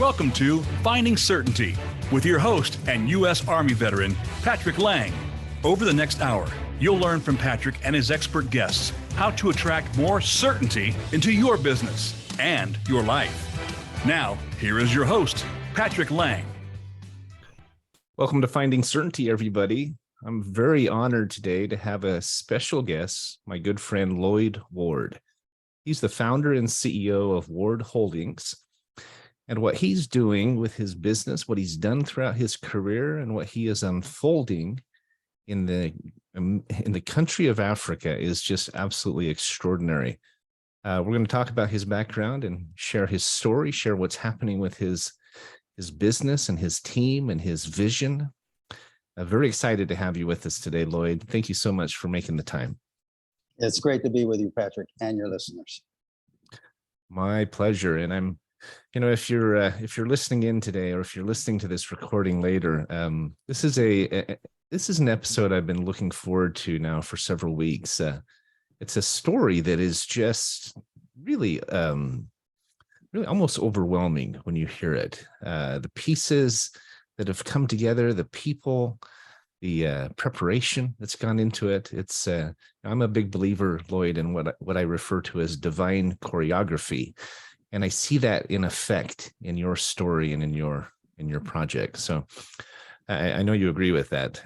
Welcome to Finding Certainty with your host and U.S. Army veteran, Patrick Lang. Over the next hour, you'll learn from Patrick and his expert guests how to attract more certainty into your business and your life. Now, here is your host, Patrick Lang. Welcome to Finding Certainty, everybody. I'm very honored today to have a special guest, my good friend, Lloyd Ward. He's the founder and CEO of Ward Holdings. And what he's doing with his business, what he's done throughout his career, and what he is unfolding in the country of Africa is just absolutely extraordinary. We're going to talk about his background and share his story, share what's happening with his business and his team and his vision. I'm very excited to have you with us today, Lloyd. Thank you so much for making the time. It's great to be with you, Patrick, and your listeners. My pleasure. And if you're listening in today, or if you're listening to this recording later, this is an episode I've been looking forward to now for several weeks. It's a story that is just really almost overwhelming when you hear it. The pieces that have come together, the people, the preparation that's gone into it. I'm a big believer, Lloyd, in what I refer to as divine choreography. And I see that in effect in your story and in your project. So I know you agree with that.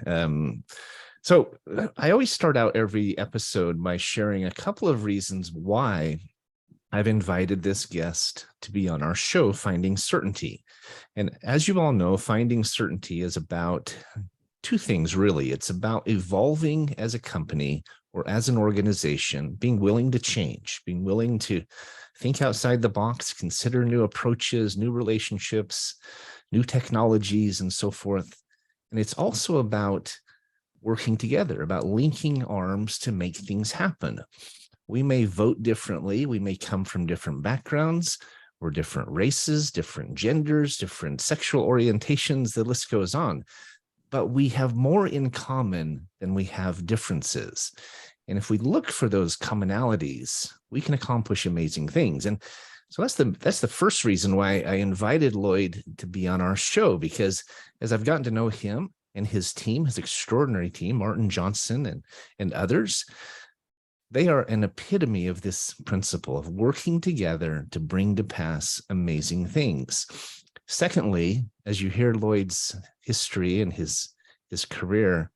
So I always start out every episode by sharing a couple of reasons why I've invited this guest to be on our show, Finding Certainty. And as you all know, Finding Certainty is about two things, really. It's about evolving as a company or as an organization, being willing to change, being willing to think outside the box, consider new approaches, new relationships, new technologies, and so forth. And it's also about working together, about linking arms to make things happen. We may vote differently. We may come from different backgrounds or different races, different genders, different sexual orientations. The list goes on. But we have more in common than we have differences. And if we look for those commonalities, we can accomplish amazing things. And so that's the first reason why I invited Lloyd to be on our show, because as I've gotten to know him and his team, his extraordinary team, Martin Johnson and others, they are an epitome of this principle of working together to bring to pass amazing things. Secondly, as you hear Lloyd's history and his career,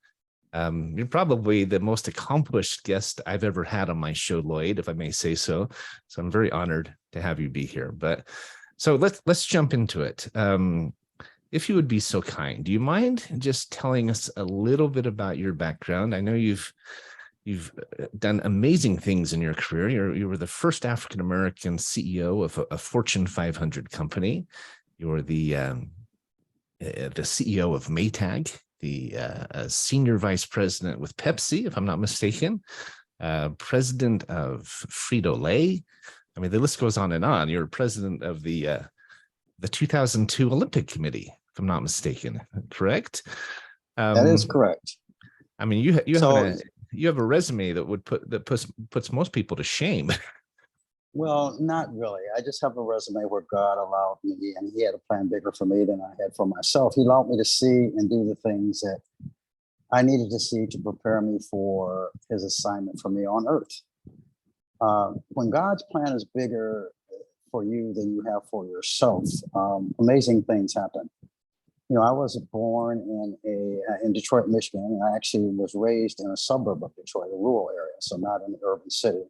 you're probably the most accomplished guest I've ever had on my show, Lloyd, if I may say so. So I'm very honored to have you be here. But so let's jump into it. If you would be so kind, do you mind just telling us a little bit about your background? I know you've done amazing things in your career. You were the first African-American CEO of a Fortune 500 company. You were the CEO of Maytag, the senior vice president with Pepsi, if I'm not mistaken, president of Frito Lay. I mean, the list goes on and on. You're president of the 2002 Olympic Committee, if I'm not mistaken, correct? That is correct. I mean, you have a resume that puts most people to shame. Well, not really. I just have a resume where God allowed me, and he had a plan bigger for me than I had for myself. He allowed me to see and do the things that I needed to see to prepare me for his assignment for me on earth. When God's plan is bigger for you than you have for yourself, amazing things happen. I was born in Detroit, Michigan, and I actually was raised in a suburb of Detroit, a rural area, so not in the urban city.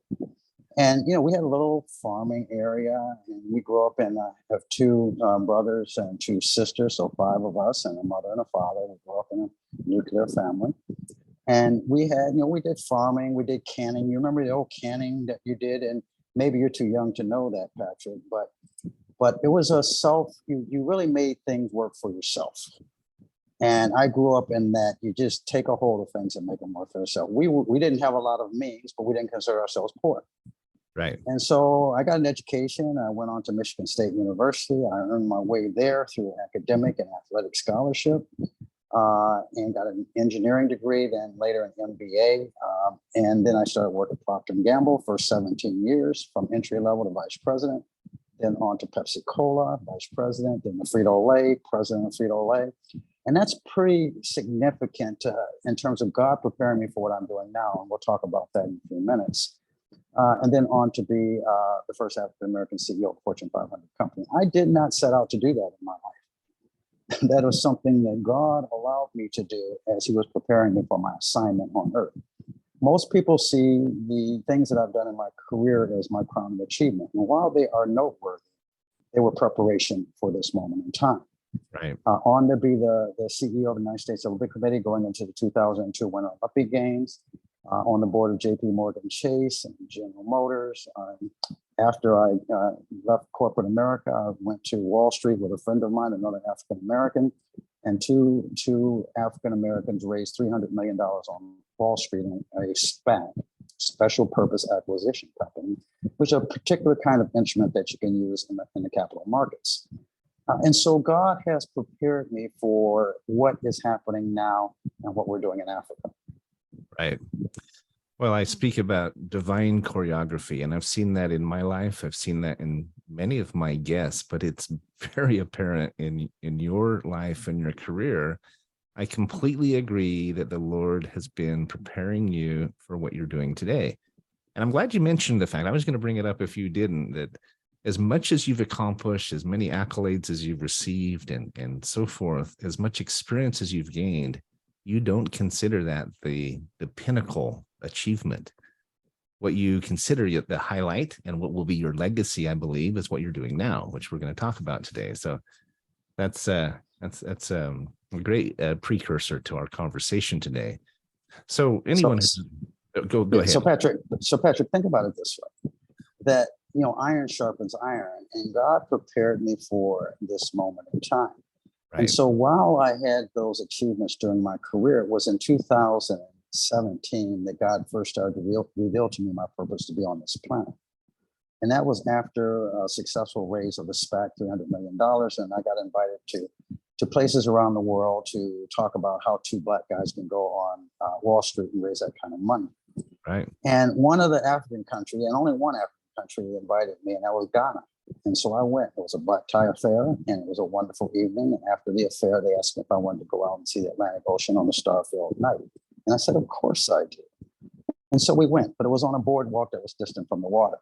And, we had a little farming area, and we grew up I have two brothers and two sisters, so five of us, and a mother and a father. We grew up in a nuclear family. And we had, we did farming, we did canning. You remember the old canning that you did? And maybe you're too young to know that, Patrick, but it was you really made things work for yourself. And I grew up in that you just take a hold of things and make them work for yourself. We didn't have a lot of means, but we didn't consider ourselves poor. Right. And so I got an education. I went on to Michigan State University. I earned my way there through academic and athletic scholarship, and got an engineering degree, then later an MBA. And then I started working at Procter & Gamble for 17 years, from entry level to vice president. then on to Pepsi Cola, vice president, then the Frito Lay, president of Frito Lay. And that's pretty significant in terms of God preparing me for what I'm doing now. And we'll talk about that in a few minutes. And then on to be the first African-American CEO of a Fortune 500 company. I did not set out to do that in my life. That was something that God allowed me to do as he was preparing me for my assignment on earth. Most people see the things that I've done in my career as my crowning achievement. And while they are noteworthy, they were preparation for this moment in time. Right. On to be the CEO of the United States Olympic Committee going into the 2002 Winter Olympic Games, on the board of JP Morgan Chase and General Motors. After I left corporate America, I went to Wall Street with a friend of mine, another African American, and two African Americans raised $300 million on Wall Street in a SPAC, special purpose acquisition company, which is a particular kind of instrument that you can use in the capital markets. And so God has prepared me for what is happening now and what we're doing in Africa. Right. Well, I speak about divine choreography, and I've seen that in my life. I've seen that in many of my guests, but it's very apparent in your life and your career. I completely agree that the Lord has been preparing you for what you're doing today. And I'm glad you mentioned the fact, I was going to bring it up if you didn't, that as much as you've accomplished, as many accolades as you've received and so forth, as much experience as you've gained, you don't consider that the pinnacle achievement. What you consider the highlight and what will be your legacy, I believe, is what you're doing now, which we're going to talk about today. So that's a great precursor to our conversation today. So anyone, go ahead. So Patrick, think about it this way: that iron sharpens iron, and God prepared me for this moment in time. Right. And so while I had those achievements during my career, it was in 2017 that God first started to reveal to me my purpose to be on this planet. And that was after a successful raise of the SPAC, $300 million. And I got invited to places around the world to talk about how two Black guys can go on Wall Street and raise that kind of money. Right. And one of the African country, and only one African country invited me, and that was Ghana. And so I went. It was a black tie affair, and it was a wonderful evening. And after the affair, they asked me if I wanted to go out and see the Atlantic Ocean on the star-filled night. And I said, of course I do. And so we went, but it was on a boardwalk that was distant from the water.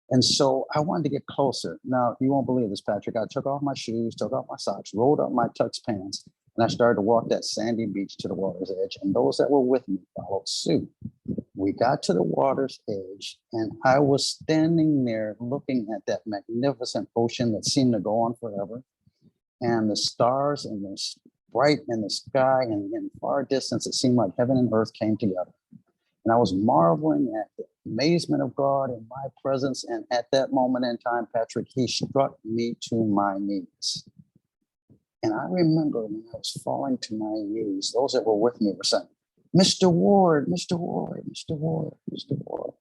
And so I wanted to get closer. Now, you won't believe this, Patrick. I took off my shoes, took off my socks, rolled up my tux pants, and I started to walk that sandy beach to the water's edge. And those that were with me followed suit. We got to the water's edge, and I was standing there looking at that magnificent ocean that seemed to go on forever, and the stars and the bright in the sky, and in far distance, it seemed like heaven and earth came together. And I was marveling at the amazement of God in my presence. And at that moment in time, Patrick, he struck me to my knees. And I remember when I was falling to my knees, those that were with me were saying, Mr. Ward, Mr. Ward, Mr. Ward, Mr. Ward.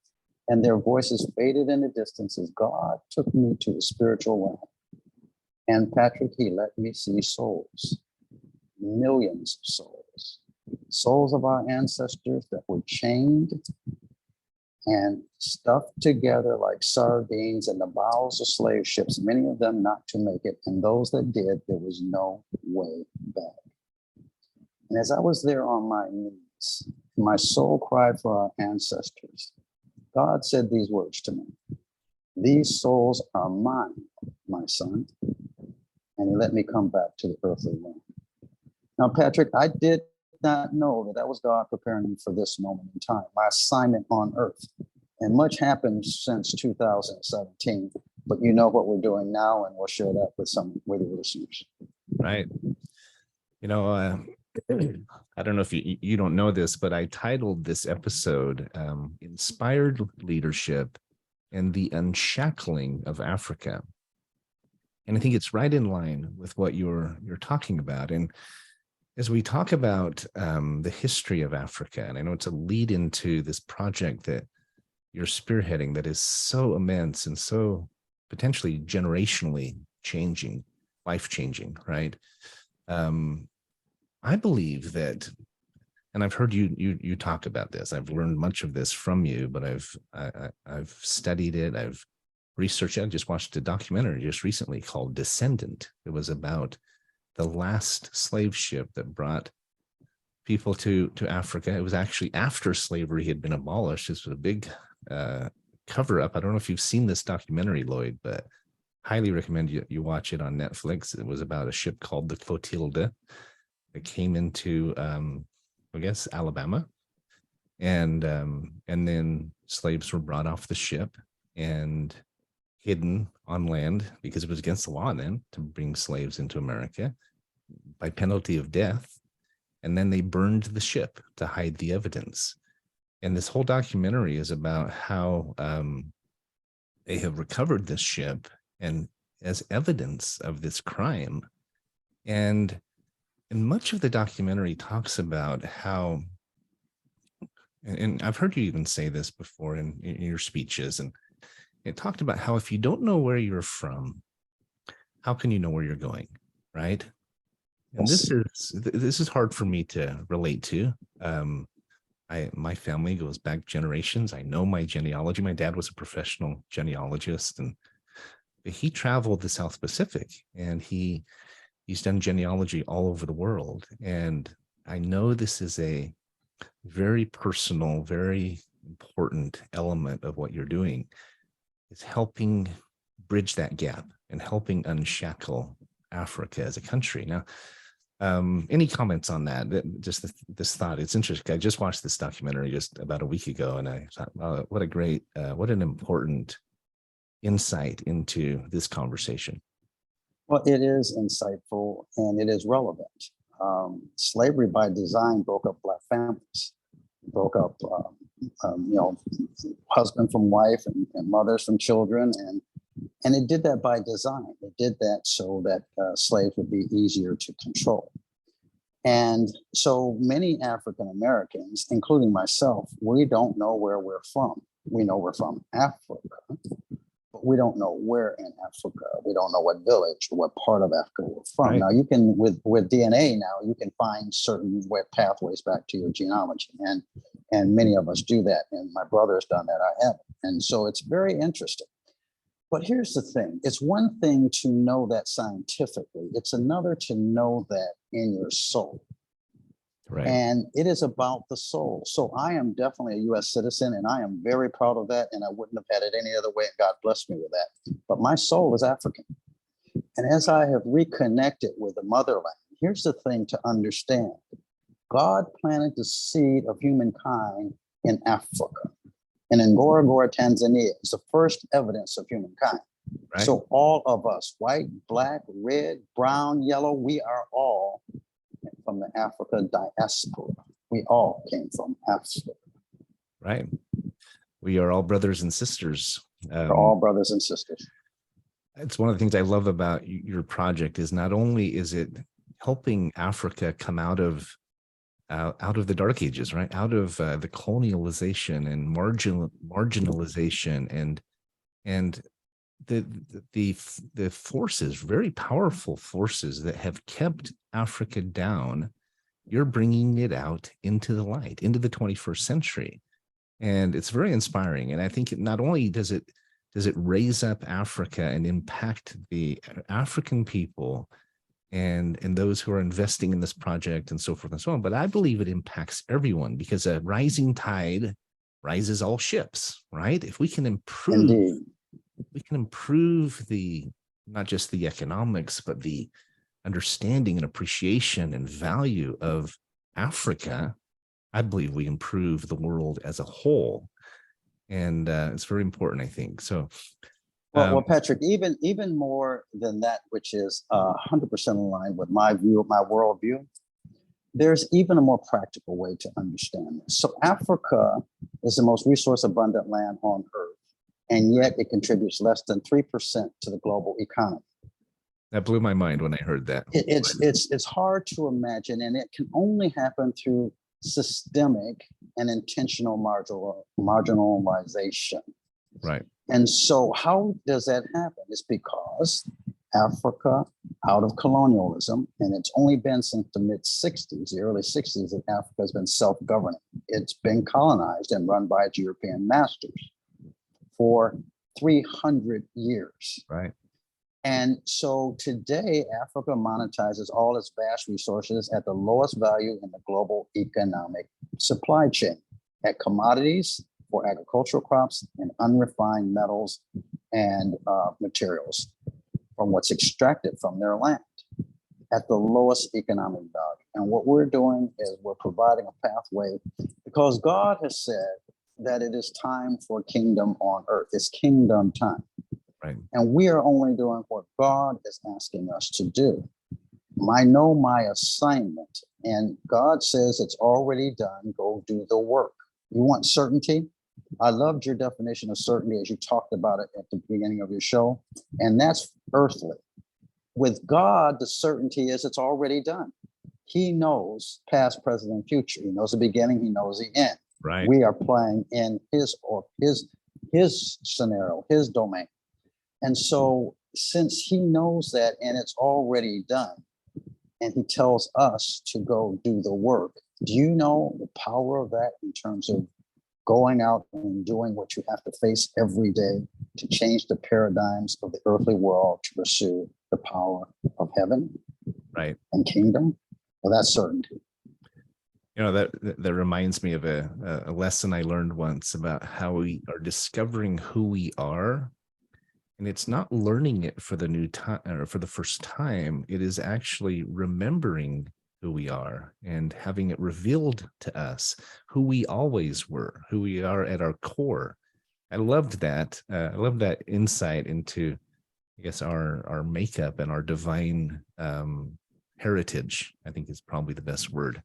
And their voices faded in the distance as God took me to the spiritual realm. And Patrick, he let me see souls, millions of souls, souls of our ancestors that were chained and stuffed together like sardines in the bowels of slave ships, many of them not to make it. And those that did, there was no way back. And as I was there on my knees, my soul cried for our ancestors. God said these words to me: these souls are mine, my son. And he let me come back to the earthly realm. Now, Patrick, I did not know that was God preparing me for this moment in time, my assignment on earth. And much happened since 2017, but you know what we're doing now, and we'll share that with your listeners. Right. I don't know if you don't know this, but I titled this episode Inspired Leadership and the Unshackling of Africa. And I think it's right in line with what you're talking about. And as we talk about the history of Africa, and I know it's a lead into this project that you're spearheading that is so immense and so potentially generationally changing, life-changing, right? I believe that, and I've heard you talk about this. I've learned much of this from you, but I've studied it. I've research. I just watched a documentary just recently called Descendant. It was about the last slave ship that brought people to Africa. It was actually after slavery had been abolished. This was a big cover up. I don't know if you've seen this documentary, Lloyd, but highly recommend you watch it on Netflix. It was about a ship called the Clotilde that came into, I guess, Alabama. And then slaves were brought off the ship and hidden on land because it was against the law then to bring slaves into America by penalty of death. And then they burned the ship to hide the evidence. And this whole documentary is about how they have recovered this ship and as evidence of this crime. And much of the documentary talks about how, and I've heard you even say this before in your speeches, and it talked about how if you don't know where you're from, how can you know where you're going, right? And this is hard for me to relate to. My family goes back generations. I know my genealogy. My dad was a professional genealogist, and he traveled the South Pacific, and he's done genealogy all over the world. And I know this is a very personal, very important element of what you're doing. It's helping bridge that gap and helping unshackle Africa as a country. Now, any comments on that? Just this thought. It's interesting. I just watched this documentary just about a week ago, and I thought, what a great, what an important insight into this conversation. Well, it is insightful and it is relevant. Slavery by design broke up Black families, broke up, husband from wife and mothers from children, and it did that by design. It did that so that slaves would be easier to control. And so many African Americans, including myself, we don't know where we're from. We know we're from Africa, but we don't know where in Africa. We don't know what village or what part of Africa we're from. Right. Now you can, with DNA now, you can find certain pathways back to your genealogy. And many of us do that. And my brother has done that, I haven't. And so it's very interesting. But here's the thing. It's one thing to know that scientifically. It's another to know that in your soul. Right. And it is about the soul. So I am definitely a U.S. citizen, and I am very proud of that. And I wouldn't have had it any other way. And God blessed me with that. But my soul is African. And as I have reconnected with the motherland, here's the thing to understand. God planted the seed of humankind in Africa. And in Ngorongoro, Tanzania, is the first evidence of humankind. Right. So all of us, white, black, red, brown, yellow, we are all from the Africa diaspora. We all came from Africa. Right. We are all brothers and sisters. We're all brothers and sisters. It's one of the things I love about your project is not only is it helping Africa come out of the dark ages, right? Out of the colonialization and marginalization and the forces, very powerful forces that have kept Africa down. You're bringing it out into the light, into the 21st century, and it's very inspiring. And I think not only does it raise up Africa and impact the African people and those who are investing in this project and so forth and so on. But I believe it impacts everyone because a rising tide rises all ships, right? If we can improve, Indeed. we can improve not just the economics, but the understanding and appreciation and value of Africa, I believe we improve the world as a whole. And it's very important, I think. So well, Patrick, even more than that, which is 100% aligned with my view, my worldview, there's even a more practical way to understand this. So Africa is the most resource abundant land on earth, and yet it contributes less than 3% to the global economy. That blew my mind when I heard that. It's hard to imagine, and it can only happen through systemic and intentional marginalization. Right. And so how does that happen? It's because Africa, out of colonialism, and it's only been since the mid-60s, the early 60s, that Africa has been self-governing. It's been colonized and run by its European masters for 300 years. Right. And so today, Africa monetizes all its vast resources at the lowest value in the global economic supply chain, at commodities for agricultural crops and unrefined metals and materials from what's extracted from their land at the lowest economic value. And what we're doing is we're providing a pathway because God has said that it is time for kingdom on earth. It's kingdom time. Right. And we are only doing what God is asking us to do. I know my assignment, and God says it's already done. Go do the work. You want certainty? I loved your definition of certainty as you talked about it at the beginning of your show, and that's earthly. With God, the certainty is it's already done. He knows past, present, and future. He knows the beginning. He knows the end. Right. We are playing in his scenario, his domain. And so since he knows that and it's already done, and he tells us to go do the work, do you know the power of that in terms of going out and doing what you have to face every day to change the paradigms of the earthly world to pursue the power of heaven, right, and kingdom? Well, that's certainty. You know, that reminds me of a lesson I learned once about how we are discovering who we are. And it's not learning it for the new time or for the first time. It is actually remembering who we are and having it revealed to us who we always were, who we are at our core. I loved that. I love that insight into, I guess, our makeup and our divine heritage, I think is probably the best word.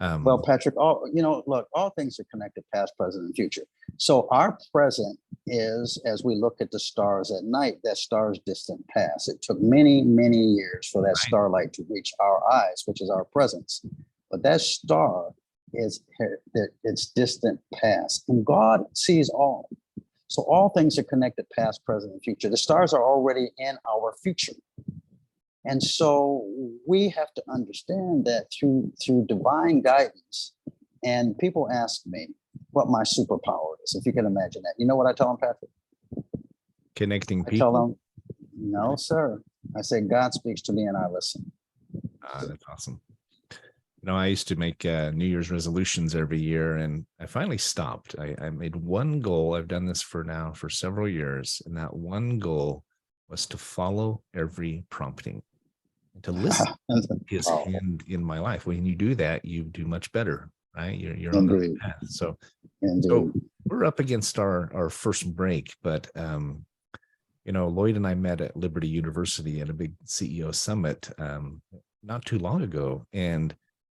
Well, Patrick, all things are connected, past, present, and future. So our present is, as we look at the stars at night, that star's distant past. It took many, many years for that starlight to reach our eyes, which is our presence. But that star is its distant past, and God sees all. So all things are connected, past, present, and future. The stars are already in our future. And so we have to understand that through divine guidance. And people ask me what my superpower is, if you can imagine that. You know what I tell them, Patrick? Connecting people? I tell them, no, sir. I say, God speaks to me and I listen. That's awesome. You know, I used to make New Year's resolutions every year, and I finally stopped. I made one goal. I've done this for several years. And that one goal was to follow every prompting, and to listen to his hand in my life. When you do that, you do much better, right? You're on the right path. So we're up against our first break, but you know, Lloyd and I met at Liberty University at a big CEO summit not too long ago, and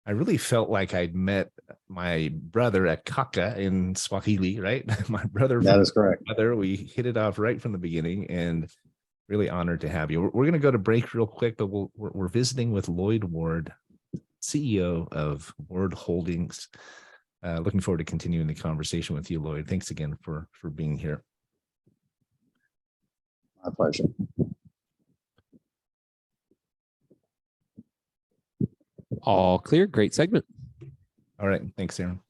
I really felt like I'd met my brother at Kaka in Swahili, right? My brother. That is correct. We hit it off right from the beginning, and really honored to have you. We're going to go to break real quick, but we're visiting with Lloyd Ward, CEO of Ward Holdings. Looking forward to continuing the conversation with you, Lloyd. Thanks again for being here. My pleasure. All clear. Great segment. All right. Thanks, Aaron.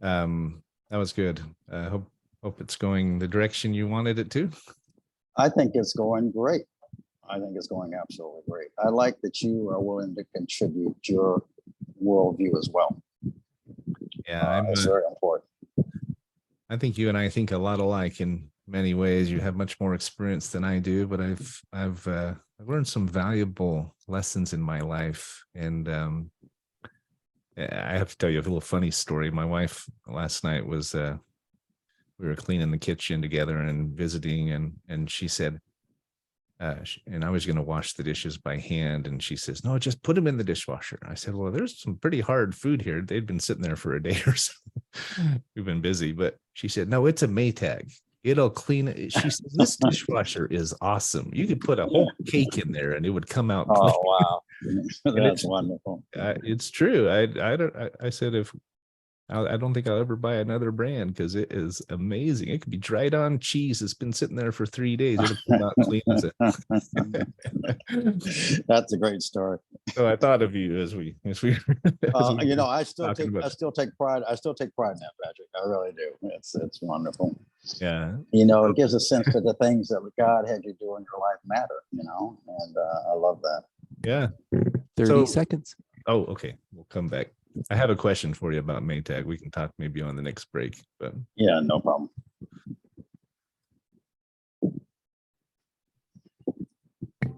That was good. Hope it's going the direction you wanted it to. I think it's going great. I think it's going absolutely great. I like that you are willing to contribute your worldview as well. Yeah, it's very important. I think you and I think a lot alike in many ways. You have much more experience than I do, but I've learned some valuable lessons in my life. And I have to tell you a little funny story. My wife last night was we were cleaning the kitchen together and visiting, and she said, and I was going to wash the dishes by hand, and she says, no, just put them in the dishwasher. I said, well, there's some pretty hard food here. They'd been sitting there for a day or so. We've been busy, but she said, no, it's a Maytag. It'll clean it. She says, this dishwasher is awesome. You could put a whole cake in there and it would come out clean. Oh, wow. That's wonderful. It's true. I said, I don't think I'll ever buy another brand because it is amazing. It could be dried on cheese that's been sitting there for 3 days. It'll come out clean as it. That's a great story. So I thought of you as we You know, I still talking take about- I still take pride. I still take pride in that, Patrick. I really do. It's wonderful. yeah. You know, it gives a sense to the things that God had you do in your life matter. You know, and I love that. Yeah. 30 So- seconds. Oh, okay. We'll come back. I have a question for you about Maytag. We can talk maybe on the next break, but Yeah, no problem.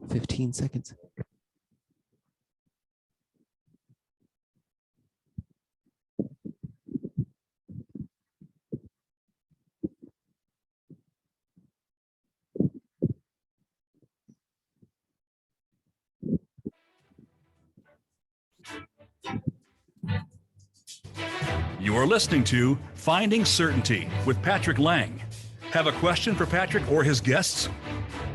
15 seconds. You're listening to Finding Certainty with Patrick Lang. Have a question for Patrick or his guests?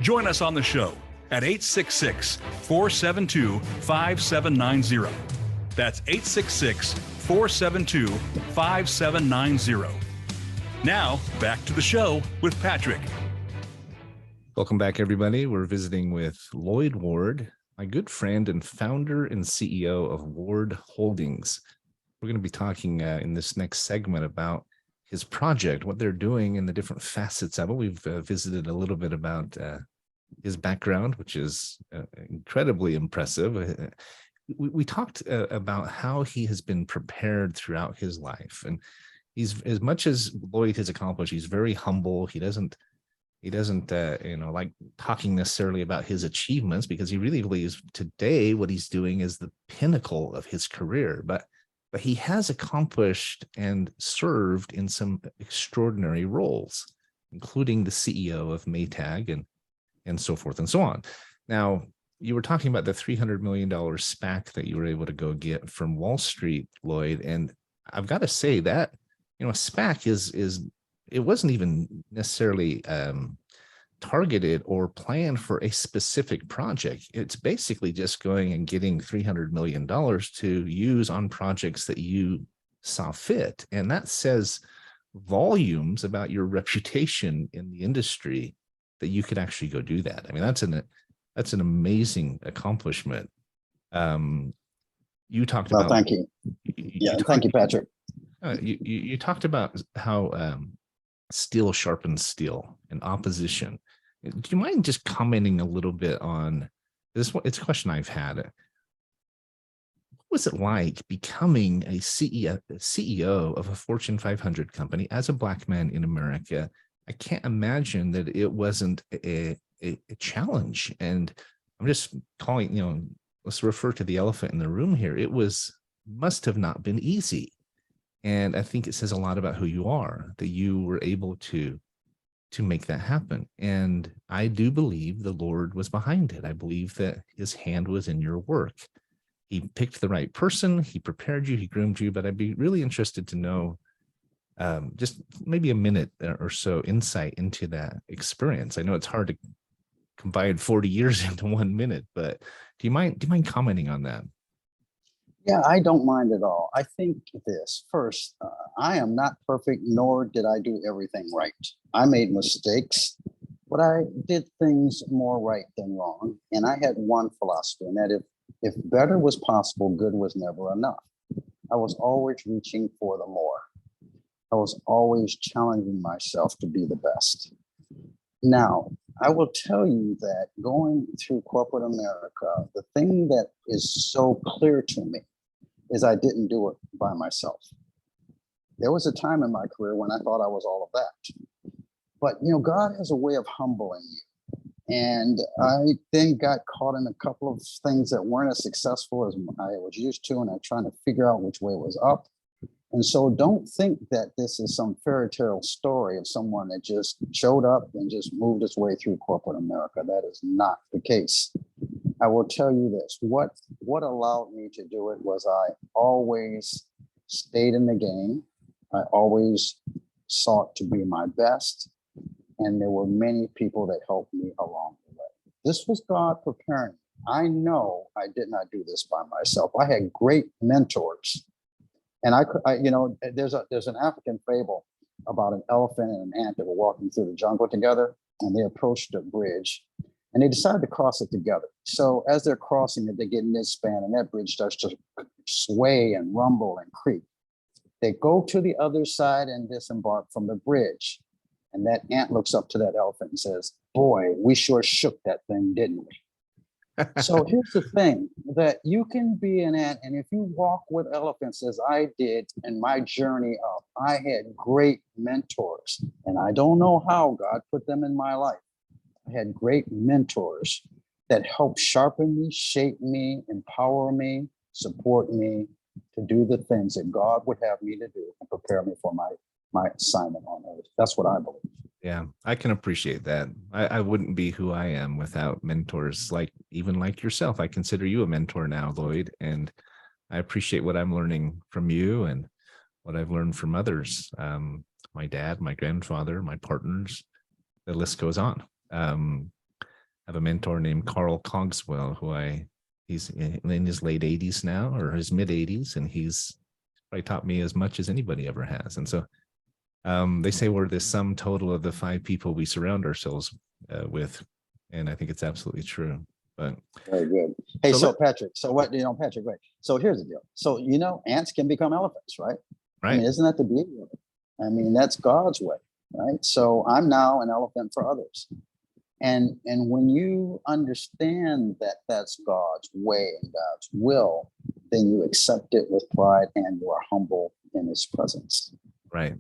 Join us on the show at 866-472-5790. That's 866-472-5790. Now, back to the show with Patrick. welcome back, everybody. We're visiting with Lloyd Ward, my good friend and founder and CEO of Ward Holdings. We're going to be talking in this next segment about his project, what they're doing, and the different facets of it. We've visited a little bit about his background, which is incredibly impressive. We talked about how he has been prepared throughout his life, and he's, as much as Lloyd has accomplished, he's very humble. He doesn't like talking necessarily about his achievements, because he really believes today what he's doing is the pinnacle of his career. But he has accomplished and served in some extraordinary roles, including the CEO of Maytag and so forth and so on. Now, you were talking about the $300 million SPAC that you were able to go get from Wall Street, Lloyd. And I've got to say that, a SPAC it wasn't even necessarily targeted or planned for a specific project. It's basically just going and getting $300 million to use on projects that you saw fit. And that says volumes about your reputation in the industry that you could actually go do that. I mean, that's an amazing accomplishment. You talked about. Thank you. Thank you, Patrick. You talked about how steel sharpens steel and opposition. Do you mind just commenting a little bit on this? It's a question I've had. What was it like becoming a CEO of a Fortune 500 company as a Black man in America? I can't imagine that it wasn't a challenge. And I'm just calling, let's refer to the elephant in the room here. Must have not been easy. And I think it says a lot about who you are, that you were able to make that happen. And I do believe the Lord was behind it. I believe that his hand was in your work. He picked the right person. He prepared you. He groomed you. But I'd be really interested to know just maybe a minute or so insight into that experience. I know it's hard to combine 40 years into 1 minute, but do you mind commenting on that? Yeah, I don't mind at all. I think this first, I am not perfect, nor did I do everything right. I made mistakes, but I did things more right than wrong. And I had one philosophy, and that if better was possible, good was never enough. I was always reaching for the more. I was always challenging myself to be the best. Now, I will tell you that going through corporate America, the thing that is so clear to me is I didn't do it by myself. There was a time in my career when I thought I was all of that. But, God has a way of humbling you. And I then got caught in a couple of things that weren't as successful as I was used to, and I'm trying to figure out which way was up. And so don't think that this is some fairy tale story of someone that just showed up and just moved its way through corporate America. That is not the case. I will tell you this, what allowed me to do it was I always stayed in the game. I always sought to be my best. And there were many people that helped me along the way. This was God preparing me. I know I did not do this by myself. I had great mentors. And there's an African fable about an elephant and an ant that were walking through the jungle together, and they approached a bridge, and they decided to cross it together. So as they're crossing it, they get in this span, and that bridge starts to sway and rumble and creak. They go to the other side and disembark from the bridge. And that ant looks up to that elephant and says, "Boy, we sure shook that thing, didn't we?" So here's the thing, that you can be an ant, and if you walk with elephants as I did in my journey up, I had great mentors, and I don't know how God put them in my life. I had great mentors that helped sharpen me, shape me, empower me, support me to do the things that God would have me to do and prepare me for my assignment on earth. That's what I believe. Yeah, I can appreciate that. I wouldn't be who I am without mentors like yourself. I consider you a mentor now, Lloyd, and I appreciate what I'm learning from you and what I've learned from others. My dad, my grandfather, my partners, the list goes on. I have a mentor named Carl Cogswell, he's in his late 80s now, or his mid 80s, and he's probably taught me as much as anybody ever has. And so they say we're the sum total of the 5 people we surround ourselves with. And I think it's absolutely true. But very good. Hey, so Patrick, Patrick, wait. So here's the deal. So, ants can become elephants, right? Right. I mean, isn't that the beauty of it? I mean, that's God's way, right? So I'm now an elephant for others. And when you understand that that's God's way and God's will, then you accept it with pride and you are humble in his presence. Right.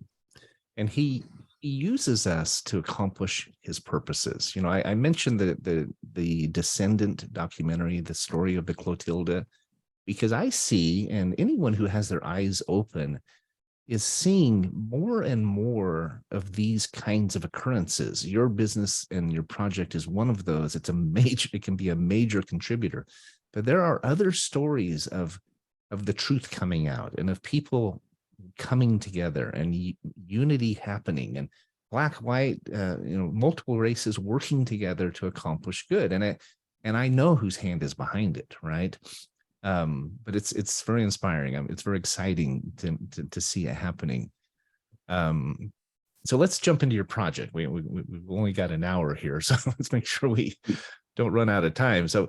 And he uses us to accomplish his purposes. I mentioned the Descendant documentary, the story of the Clotilda, because I see, and anyone who has their eyes open is seeing more and more of these kinds of occurrences. Your business and your project is one of those. It can be a major contributor, but there are other stories of the truth coming out and of people coming together and unity happening, and black, white, multiple races working together to accomplish good. And I know whose hand is behind it, right? But it's very inspiring. It's very exciting to see it happening. So let's jump into your project. We've only got an hour here, so let's make sure we don't run out of time. So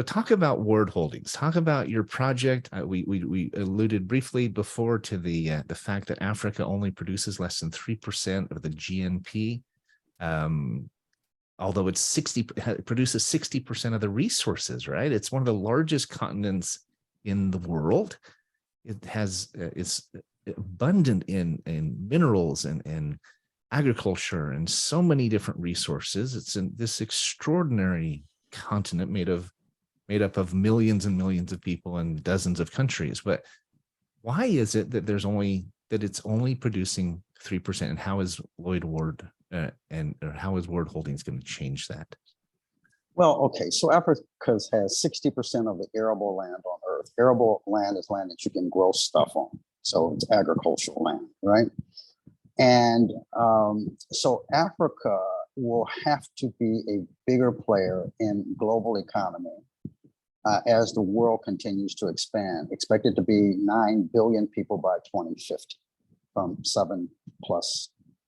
talk about Ward Holdings. Talk about your project. We alluded briefly before to the fact that Africa only produces less than 3% of the GNP, although it produces 60% of the resources. Right? It's one of the largest continents in the world. It's abundant in minerals and agriculture and so many different resources. It's in this extraordinary continent made up of millions and millions of people in dozens of countries. But why is it that it's only producing 3%? And how is Lloyd Ward how is Ward Holdings going to change that? Well, okay, so Africa has 60% of the arable land on Earth. Arable land is land that you can grow stuff on. So it's agricultural land, right? And so Africa will have to be a bigger player in global economy as the world continues to expand. Expected to be 9 billion people by 2050 from 7+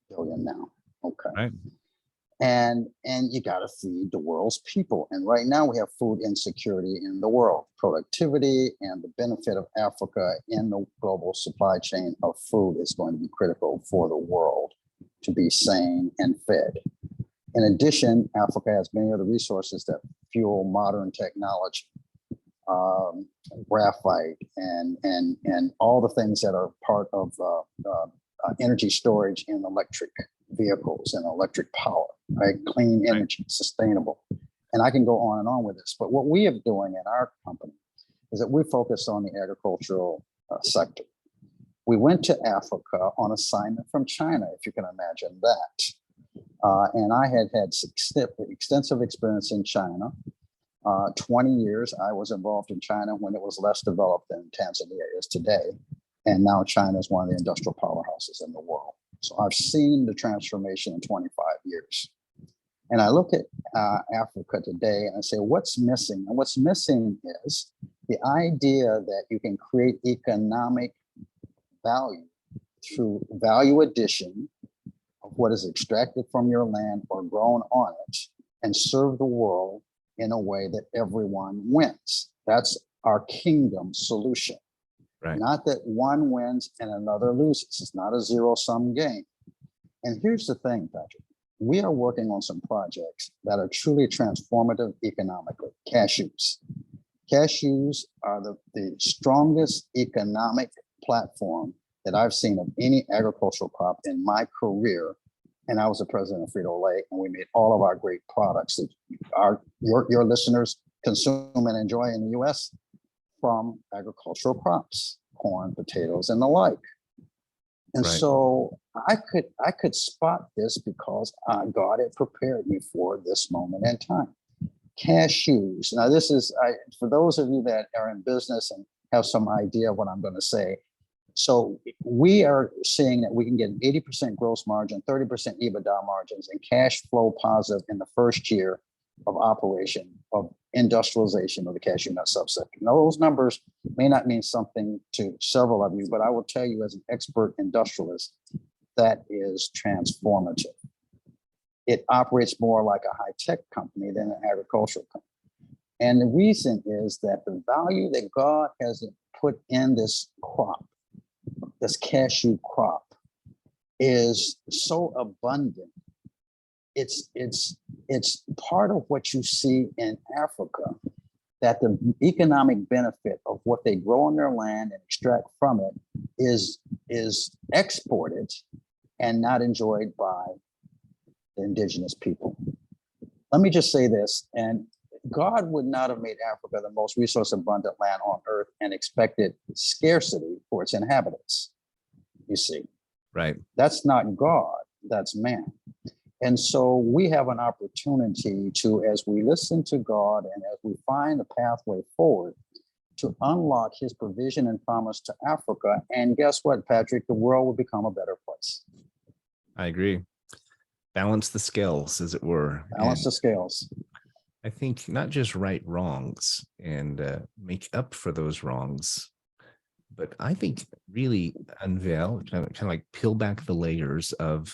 billion now. Okay. Right. And you got to feed the world's people. And right now we have food insecurity in the world. Productivity and the benefit of Africa in the global supply chain of food is going to be critical for the world to be sane and fed. In addition, Africa has many other resources that fuel modern technology, graphite, and all the things that are part of energy storage in electric vehicles and electric power, right? Clean energy, sustainable. And I can go on and on with this. But what we are doing in our company is that we focus on the agricultural sector. We went to Africa on assignment from China, if you can imagine that. And I had extensive experience in China. 20 years I was involved in China when it was less developed than Tanzania is today. And now China is one of the industrial powerhouses in the world. So I've seen the transformation in 25 years. And I look at Africa today and I say, what's missing? And what's missing is the idea that you can create economic value through value addition of what is extracted from your land or grown on it, and serve the world in a way that everyone wins. That's our kingdom solution. Right. Not that one wins and another loses. It's not a zero-sum game. And here's the thing, Patrick. We are working on some projects that are truly transformative economically. Cashews. Cashews are the strongest economic platform that I've seen of any agricultural crop in my career. And I was the president of Frito Lay, and we made all of our great products that your listeners consume and enjoy in the US from agricultural crops, corn, potatoes, and the like. And Right. so I could spot this because God had prepared me for this moment in time. Cashews. Now, this is for those of you that are in business and have some idea of what I'm going to say. So we are seeing that we can get an 80% gross margin, 30% EBITDA margins, and cash flow positive in the first year of operation of industrialization of the cashew nut subsector. Now, those numbers may not mean something to several of you, but I will tell you as an expert industrialist, that is transformative. It operates more like a high-tech company than an agricultural company. And the reason is that the value that God has put in this crop, this cashew crop, is so abundant. It's part of what you see in Africa, that the economic benefit of what they grow on their land and extract from it is exported and not enjoyed by the indigenous people. Let me just say this, and God would not have made Africa the most resource abundant land on earth and expected scarcity for its inhabitants. You see, Right. that's not God, that's man. And so we have an opportunity to, as we listen to God and as we find a pathway forward, to unlock his provision and promise to Africa. And guess what, Patrick? The world will become a better place. I agree. Balance the scales, as it were. Balance the scales. I think not just right wrongs and make up for those wrongs, but I think really unveil, kind of like peel back the layers of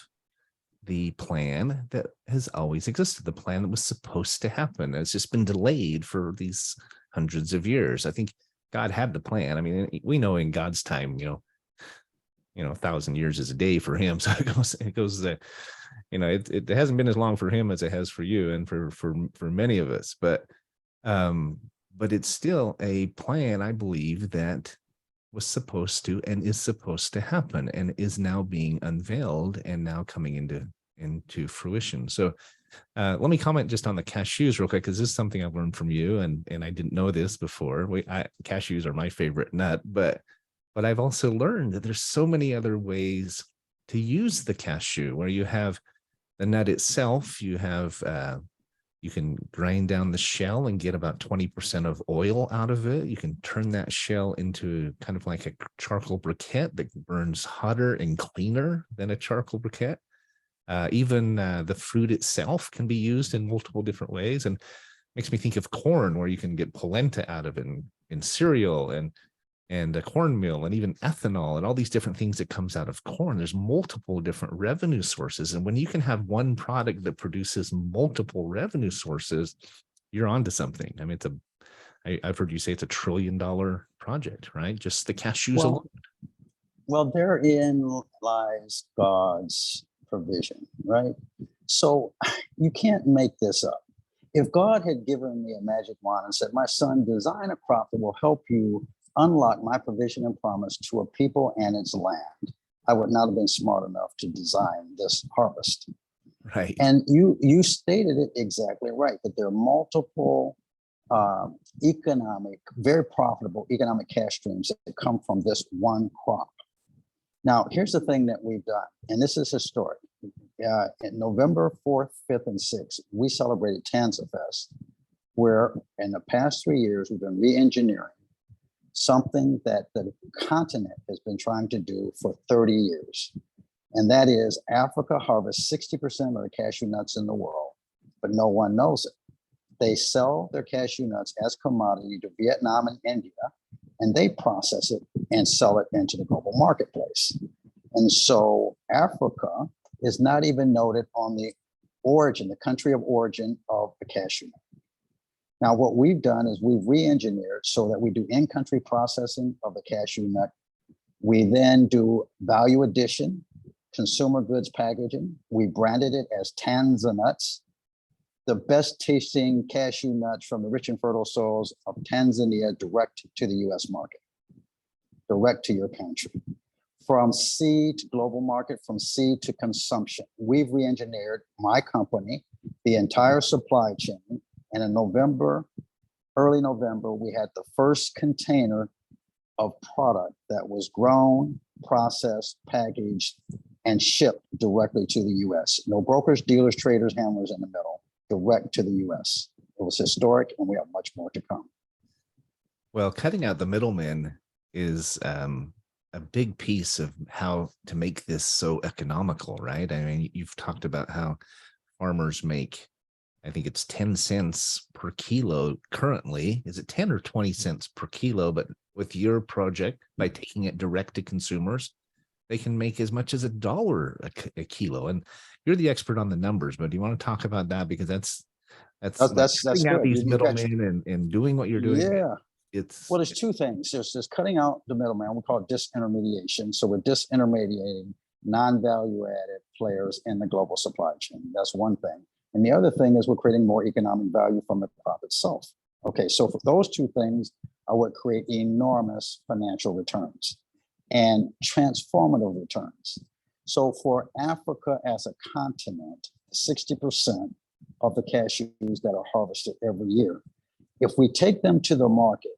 the plan that has always existed, the plan that was supposed to happen. It's just been delayed for these hundreds of years. I think God had the plan. I mean, we know in God's time, 1,000 years is a day for him. So it goes, it hasn't been as long for him as it has for you and for many of us, but it's still a plan, I believe, that was supposed to and is supposed to happen and is now being unveiled and now coming into fruition. So let me comment just on the cashews real quick, because this is something I've learned from you, and I didn't know this before. Cashews are my favorite nut, but I've also learned that there's so many other ways to use the cashew, where you have the nut itself, you can grind down the shell and get about 20% of oil out of it. You can turn that shell into kind of like a charcoal briquette that burns hotter and cleaner than a charcoal briquette. Even the fruit itself can be used in multiple different ways, and makes me think of corn, where you can get polenta out of it in cereal and a cornmeal and even ethanol and all these different things that comes out of corn. There's multiple different revenue sources. And when you can have one product that produces multiple revenue sources, you're onto something. I mean, I've heard you say it's $1 trillion project, right? Just the cashews alone. Well, therein lies God's provision, right? So you can't make this up. If God had given me a magic wand and said, my son, design a crop that will help you unlock my provision and promise to a people and its land, I would not have been smart enough to design this harvest. Right. And you stated it exactly right, that there are multiple very profitable economic cash streams that come from this one crop. Now, here's the thing that we've done, and this is historic. In November 4th, 5th, and 6th, we celebrated Tanza Fest, where in the past 3 years, we've been re-engineering something that the continent has been trying to do for 30 years. And that is Africa harvests 60% of the cashew nuts in the world, but no one knows it. They sell their cashew nuts as commodity to Vietnam and India, and they process it and sell it into the global marketplace. And so Africa is not even noted on the origin, the country of origin of the cashew nut. Now, what we've done is we've re-engineered so that we do in-country processing of the cashew nut. We then do value addition, consumer goods packaging. We branded it as Tanzanuts, the best tasting cashew nuts from the rich and fertile soils of Tanzania, direct to the US market, direct to your country. From seed to global market, from seed to consumption. We've re-engineered, my company, the entire supply chain. And in November, early November, we had the first container of product that was grown, processed, packaged, and shipped directly to the US. No brokers, dealers, traders, handlers in the middle, direct to the US. It was historic, and we have much more to come. Well, cutting out the middleman is a big piece of how to make this so economical, right? I mean, you've talked about how farmers make, I think it's 10 cents per kilo currently. Is it 10 or 20 cents per kilo? But with your project, by taking it direct to consumers, they can make as much as $1 a kilo. And you're the expert on the numbers, but do you want to talk about that? Because that's cutting out good. these middlemen and doing what you're doing. Yeah. Well, there's two things. There's cutting out the middleman. We call it disintermediation. So we're disintermediating non-value added players in the global supply chain. That's one thing. And the other thing is we're creating more economic value from the crop itself. Okay, so for those two things are what create enormous financial returns and transformative returns. So for Africa as a continent, 60% of the cashews that are harvested every year, if we take them to the market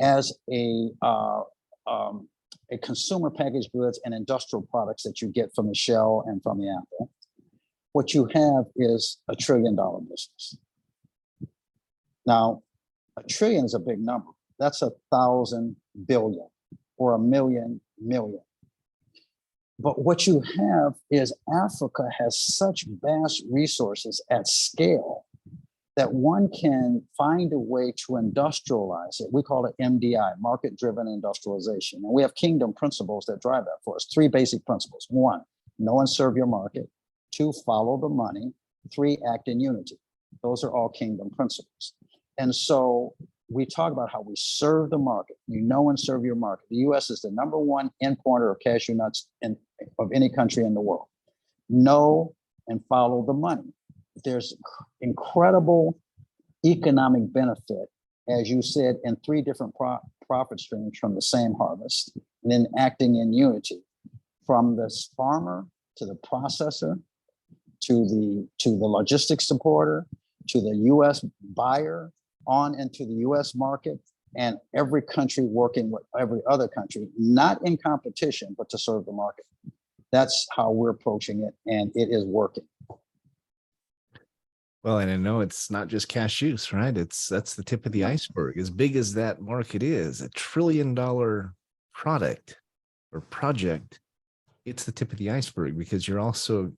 as a consumer packaged goods and industrial products that you get from the shell and from the apple, what you have is $1 trillion business. Now, $1 trillion is a big number. That's 1,000 billion or 1,000,000 million. But what you have is Africa has such vast resources at scale that one can find a way to industrialize it. We call it MDI, market-driven industrialization. And we have kingdom principles that drive that for us. 3 basic principles. 1, know and serve your market. 2, follow the money. 3, act in unity. Those are all kingdom principles. And so we talk about how we serve the market. You know and serve your market. The US is the #1 importer of cashew nuts of any country in the world. Know and follow the money. There's incredible economic benefit, as you said, in 3 different profit streams from the same harvest, and then acting in unity from the farmer to the processor, to the logistics supporter, to the US buyer, on into the US market, and every country working with every other country, not in competition, but to serve the market. That's how we're approaching it, and it is working. Well, and I know it's not just cashews, right? That's the tip of the iceberg. As big as that market is, $1 trillion product or project, it's the tip of the iceberg, because you're also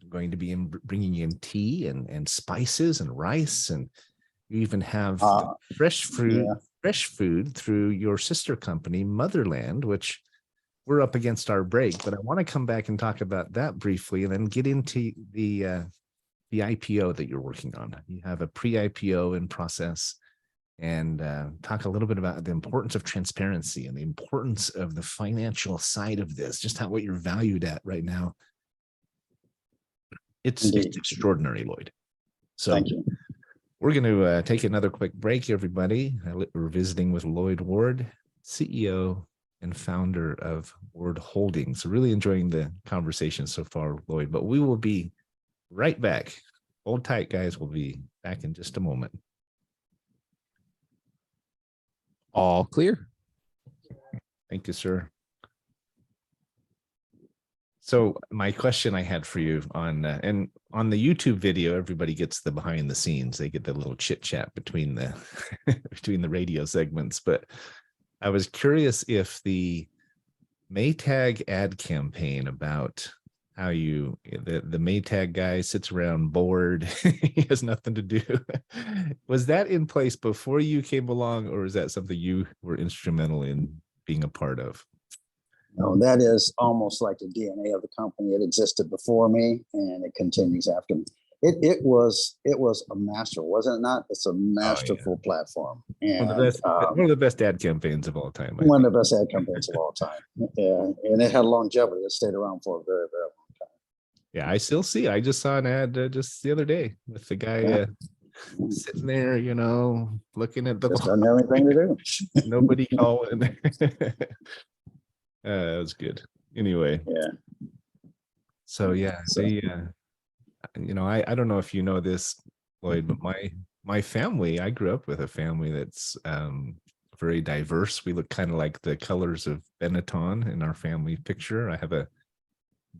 going to be bringing in tea and spices and rice, and you even have fresh food through your sister company, Motherland, which we're up against our break. But I want to come back and talk about that briefly, and then get into the IPO that you're working on. You have a pre-IPO in process, and talk a little bit about the importance of transparency and the importance of the financial side of this, just what you're valued at right now. It's extraordinary, Lloyd. So thank you. We're going to take another quick break, everybody. We're visiting with Lloyd Ward, CEO and founder of Ward Holdings. Really enjoying the conversation so far, Lloyd, but we will be right back. Hold tight, guys. We'll be back in just a moment. All clear. Thank you, sir. So my question I had for you on the YouTube video, everybody gets the behind the scenes. They get the little chit chat between the between the radio segments. But I was curious if the Maytag ad campaign about how the Maytag guy sits around bored. He has nothing to do. Was that in place before you came along, or is that something you were instrumental in being a part of? No, that is almost like the DNA of the company. It existed before me and it continues after me. It was a master, wasn't it not? It's a masterful platform. And one of the best ad campaigns of all time. One of the best ad campaigns of all time. Yeah. And it had longevity. It stayed around for a very, very long time. Yeah, I still see. I just saw an ad just the other day with the guy sitting there, looking at the. Just doesn't have anything to do. Nobody calling. That was good. Anyway. Yeah. So yeah, I don't know if you know this, Lloyd, but my family, I grew up with a family that's very diverse. We look kind of like the colors of Benetton in our family picture. I have a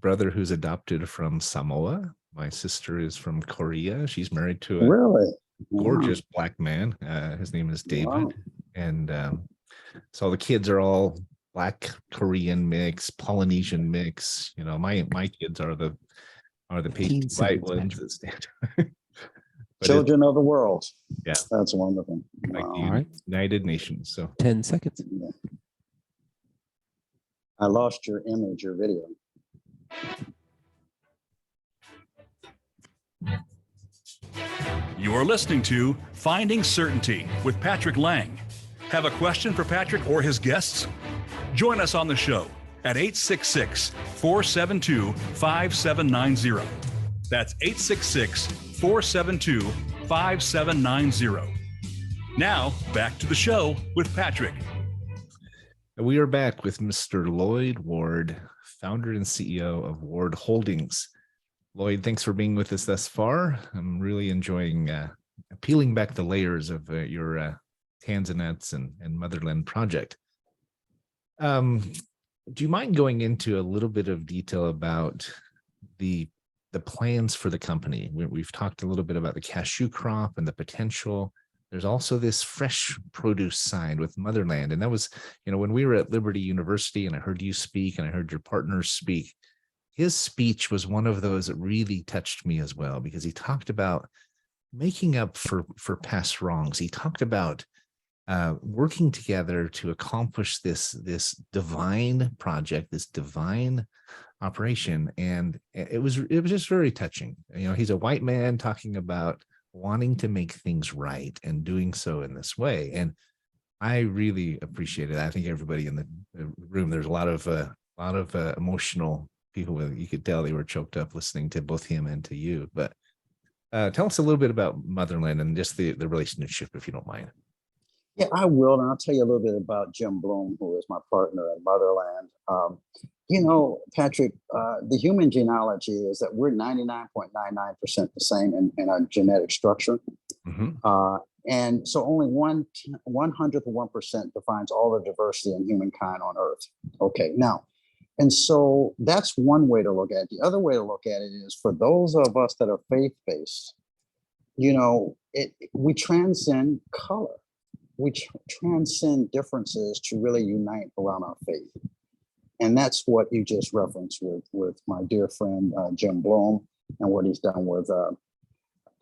brother who's adopted from Samoa. My sister is from Korea. She's married to a really gorgeous black man. His name is David. Wow. And so the kids are all Black Korean mix, Polynesian mix. My kids are the pasty white ones that stand. Children of the world. Yeah, that's wonderful. Like Wow. the All right. United Nations. So 10 seconds. Yeah. I lost your image, your video. You're listening to Finding Certainty with Patrick Lang. Have a question for Patrick or his guests? Join us on the show at 866-472-5790. That's 866-472-5790. Now, back to the show with Patrick. we are back with Mr. Lloyd Ward, founder and CEO of Ward Holdings. Lloyd, thanks for being with us thus far. I'm really enjoying peeling back the layers of your Tanzanets and Motherland project. Do you mind going into a little bit of detail about the plans for the company? We've talked a little bit about the cashew crop and the potential. There's also this fresh produce side with Motherland. And that was, when we were at Liberty University and I heard you speak and I heard your partners speak, his speech was one of those that really touched me as well, because he talked about making up for past wrongs. He talked about working together to accomplish this divine project, this divine operation. And it was just very touching. He's a white man talking about wanting to make things right and doing so in this way. And I really appreciate it. I think everybody in the room, there's a lot of emotional people. You could tell they were choked up listening to both him and to you. But tell us a little bit about Motherland and just the relationship, if you don't mind. Yeah, I will. And I'll tell you a little bit about Jim Bloom, who is my partner at Motherland. Patrick, the human genealogy is that we're 99.99% the same in our genetic structure. Mm-hmm. And so only 1/100th of 1% defines all the diversity in humankind on Earth. Okay, now, and so that's one way to look at it. The other way to look at it is for those of us that are faith-based, we transcend color. We transcend differences to really unite around our faith. And that's what you just referenced with my dear friend, Jim Bloom, and what he's done with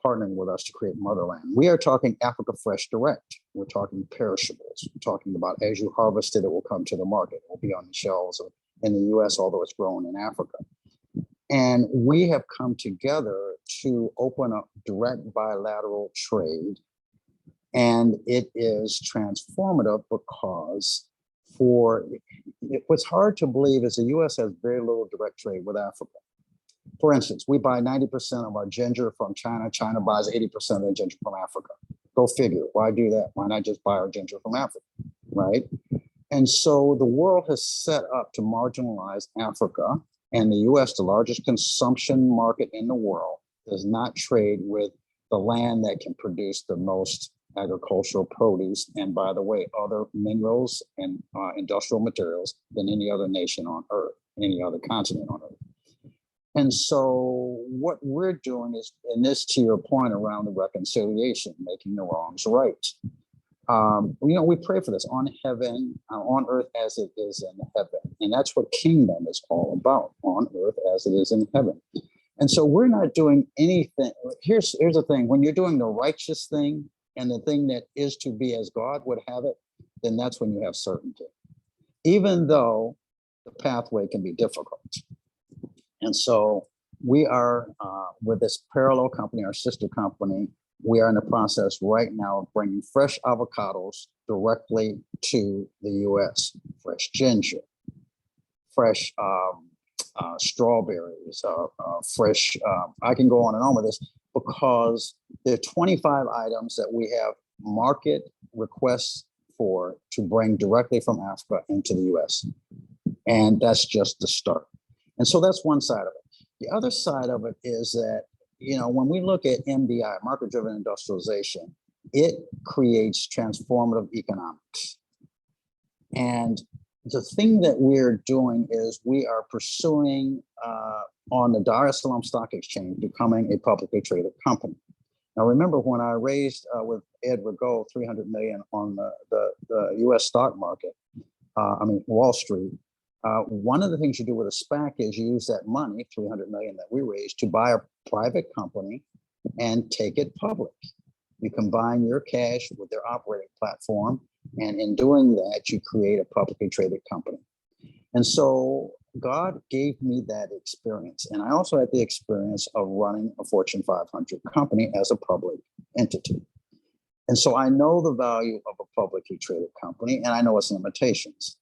partnering with us to create Motherland. We are talking Africa Fresh Direct. We're talking perishables. We're talking about as you harvest it, it will come to the market. It will be on the shelves in the US, although it's grown in Africa. And we have come together to open up direct bilateral trade. And it is transformative because what's hard to believe is the U.S. has very little direct trade with Africa. For instance, we buy 90% of our ginger from China. China buys 80% of their ginger from Africa. Go figure. Why do that? Why not just buy our ginger from Africa, right? And so the world has set up to marginalize Africa, and the U.S., the largest consumption market in the world, does not trade with the land that can produce the most agricultural produce, and by the way, other minerals and industrial materials than any other nation on Earth, any other continent on Earth. And so what we're doing is, and this to your point around the reconciliation, making the wrongs right. we pray for this on earth as it is in heaven. And that's what kingdom is all about, on earth as it is in heaven. And so we're not doing anything. Here's the thing. When you're doing the righteous thing and the thing that is to be as God would have it, then that's when you have certainty, even though the pathway can be difficult. And so we are, with this parallel company, our sister company, we are in the process right now of bringing fresh avocados directly to the US, fresh ginger, fresh strawberries, fresh, I can go on and on with this, because there are 25 items that we have market requests for to bring directly from Africa into the US. And that's just the start. And so that's one side of it. The other side of it is that, when we look at MDI, market-driven industrialization, it creates transformative economics. And the thing that we're doing is we are pursuing on the Dar es Salaam Stock Exchange, becoming a publicly traded company. Now, remember when I raised with Ed Rigaud $300 million on the US stock market, Wall Street, one of the things you do with a SPAC is you use that money, $300 million that we raised, to buy a private company and take it public. You combine your cash with their operating platform, and in doing that, you create a publicly traded company. And so God gave me that experience. And I also had the experience of running a Fortune 500 company as a public entity. And so I know the value of a publicly traded company, and I know its limitations.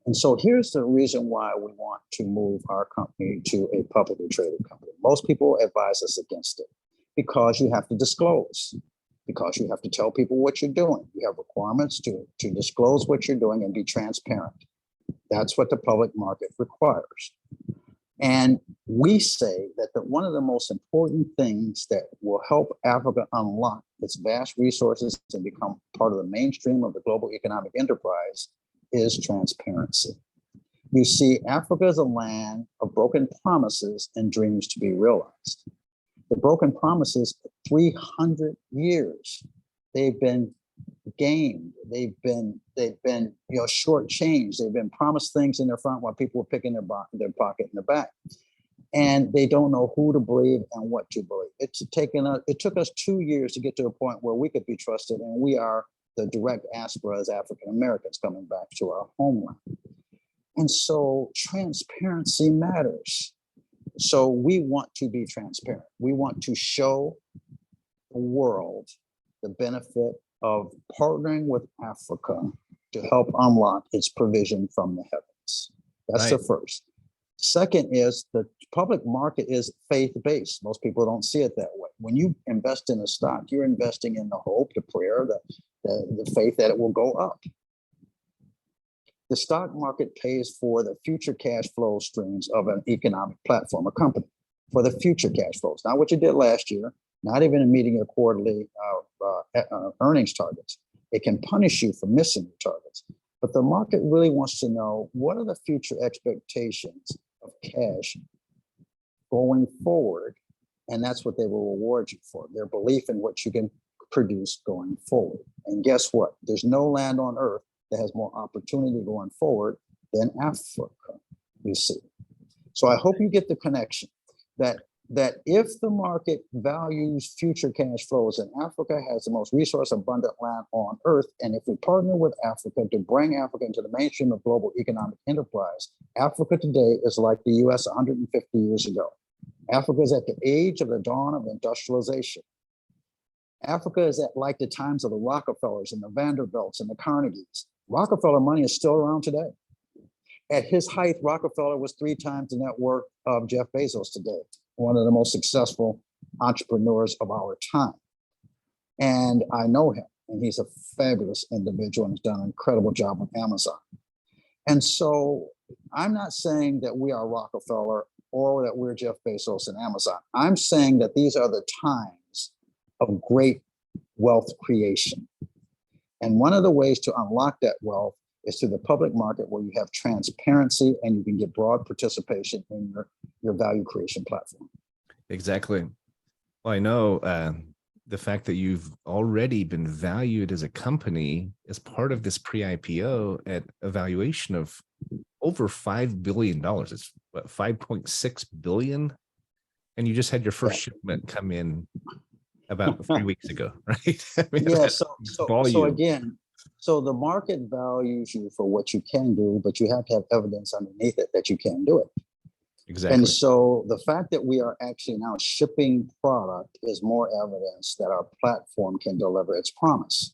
And so here's the reason why we want to move our company to a publicly traded company. Most people advise us against it because you have to disclose, because you have to tell people what you're doing. You have requirements to disclose what you're doing and be transparent. That's what the public market requires. And we say that one of the most important things that will help Africa unlock its vast resources and become part of the mainstream of the global economic enterprise is transparency. You see, Africa is a land of broken promises and dreams to be realized. The broken promises, 300 years, they've been gamed. They've been shortchanged. They've been promised things in their front while people were picking their pocket in the back. And they don't know who to believe and what to believe. It took us 2 years to get to a point where we could be trusted, and we are the direct aspira as African Americans coming back to our homeland. And so transparency matters. So we want to be transparent. We want to show the world the benefit of partnering with Africa to help unlock its provision from the heavens. That's the first. Second is the public market is faith-based. Most people don't see it that way. When you invest in a stock, you're investing in the hope, the prayer, the faith that it will go up. The stock market pays for the future cash flow streams of an economic platform, a company, for the future cash flows, not what you did last year, not even in meeting your quarterly earnings targets. It can punish you for missing your targets. But the market really wants to know, what are the future expectations of cash going forward? And that's what they will reward you for, their belief in what you can produce going forward. And guess what? There's no land on earth that has more opportunity going forward than Africa, you see. So I hope you get the connection that if the market values future cash flows, and Africa has the most resource abundant land on earth, and if we partner with Africa to bring Africa into the mainstream of global economic enterprise, Africa today is like the US 150 years ago. Africa is at the age of the dawn of industrialization. Africa is at like the times of the Rockefellers and the Vanderbilts and the Carnegies. Rockefeller money is still around today. At his height, Rockefeller was 3 times the net worth of Jeff Bezos today, one of the most successful entrepreneurs of our time. And I know him, and he's a fabulous individual and has done an incredible job with Amazon. And so I'm not saying that we are Rockefeller or that we're Jeff Bezos and Amazon. I'm saying that these are the times of great wealth creation. And one of the ways to unlock that wealth is through the public market, where you have transparency and you can get broad participation in your value creation platform. Exactly. Well, I know the fact that you've already been valued as a company as part of this pre-IPO at a valuation of over $5 billion. It's what, 5.6 billion? And you just had your first shipment come in about 3 weeks ago, right? I mean, Yeah. that's So again, so the market values you for what you can do, but you have to have evidence underneath it that you can do it. Exactly. And so the fact that we are actually now shipping product is more evidence that our platform can deliver its promise.